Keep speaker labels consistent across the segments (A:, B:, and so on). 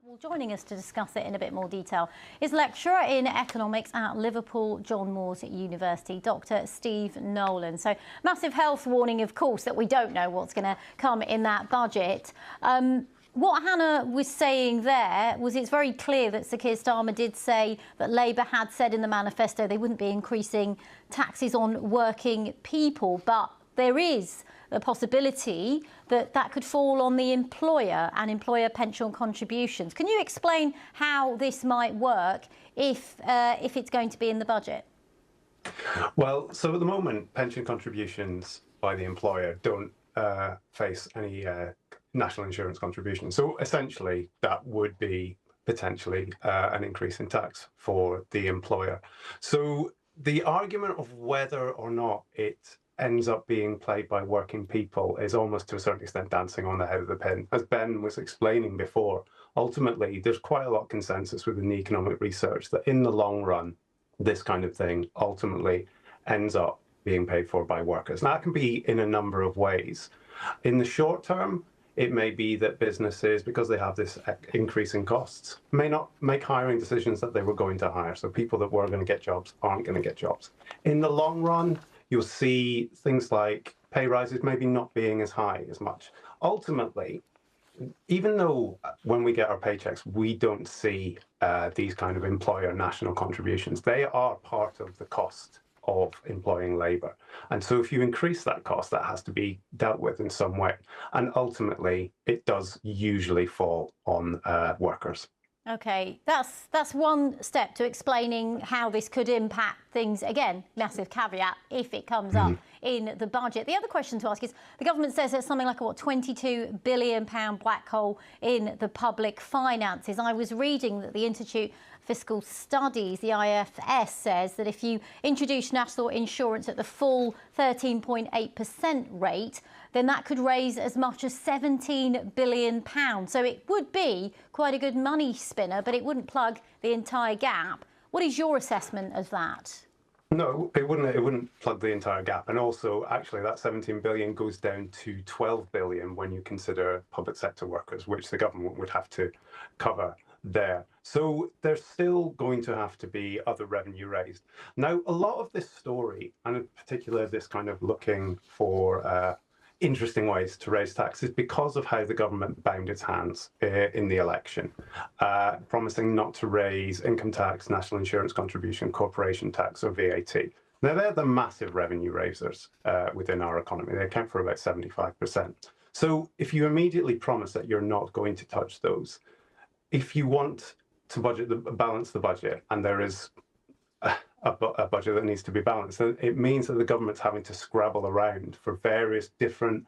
A: Well, joining us to discuss it in a bit more detail is lecturer in economics at Liverpool John Moores University, Dr. Steve Nolan. So, massive health warning, of course, that we don't know what's going to come in that budget. What Hannah was saying there was it's very clear that Sir Keir Starmer did say that Labour had said in the manifesto they wouldn't be increasing taxes on working people, but there is the possibility that that could fall on the employer and employer pension contributions. Can you explain how this might work if it's going to be in the budget?
B: Well, so at the moment, pension contributions by the employer don't face any national insurance contributions. So essentially, that would be potentially an increase in tax for the employer. So the argument of whether or not it ends up being played by working people is almost to a certain extent dancing on the head of the pin. As Ben was explaining before, ultimately, there's quite a lot of consensus within the economic research that in the long run, this kind of thing ultimately ends up being paid for by workers. Now, that can be in a number of ways. In the short term, it may be that businesses, because they have this increase in costs, may not make hiring decisions that they were going to hire. So people that were going to get jobs aren't going to get jobs. In the long run, you'll see things like pay rises maybe not being as high as much. Ultimately, even though when we get our paychecks, we don't see these kind of employer national contributions, they are part of the cost of employing labour. And so if you increase that cost, that has to be dealt with in some way. And ultimately, it does usually fall on workers.
A: OK, that's one step to explaining how this could impact things. Again, massive caveat if it comes up in the budget. The other question to ask is, the government says there's something like a, £22 billion black hole in the public finances. I was reading that the Institute Fiscal Studies, the IFS, says that if you introduce national insurance at the full 13.8% rate, then that could raise as much as £17 billion. So it would be quite a good money spinner, but it wouldn't plug the entire gap. What is your assessment of that?
B: No, it wouldn't plug the entire gap. And also, actually, that 17 billion goes down to 12 billion when you consider public sector workers, which the government would have to cover there. So there's still going to have to be other revenue raised. Now, a lot of this story, and in particular this kind of looking for interesting ways to raise taxes, because of how the government bound its hands in the election, promising not to raise income tax, national insurance contribution, corporation tax or VAT. Now, they're the massive revenue raisers within our economy. They account for about 75%. So if you immediately promise that you're not going to touch those, if you want to balance the budget, and there is a budget that needs to be balanced, then it means that the government's having to scrabble around for various different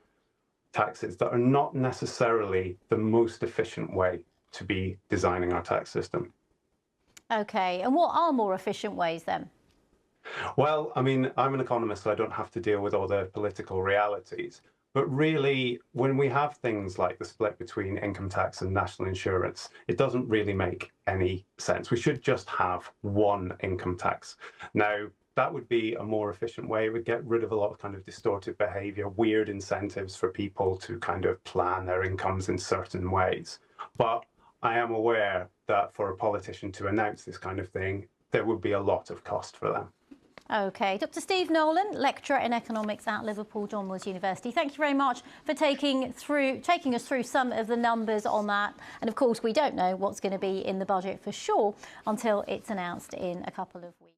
B: taxes that are not necessarily the most efficient way to be designing our tax system.
A: OK, and what are more efficient ways then?
B: Well, I mean, I'm an economist, so I don't have to deal with all the political realities. But really, when we have things like the split between income tax and national insurance, it doesn't really make any sense. We should just have one income tax. Now, that would be a more efficient way. It would get rid of a lot of kind of distorted behavior, weird incentives for people to kind of plan their incomes in certain ways. But I am aware that for a politician to announce this kind of thing, there would be a lot of cost for them.
A: OK. Dr. Steve Nolan, lecturer in economics at Liverpool John Moores University. Thank you very much for taking us through some of the numbers on that. And of course, we don't know what's going to be in the budget for sure until it's announced in a couple of weeks.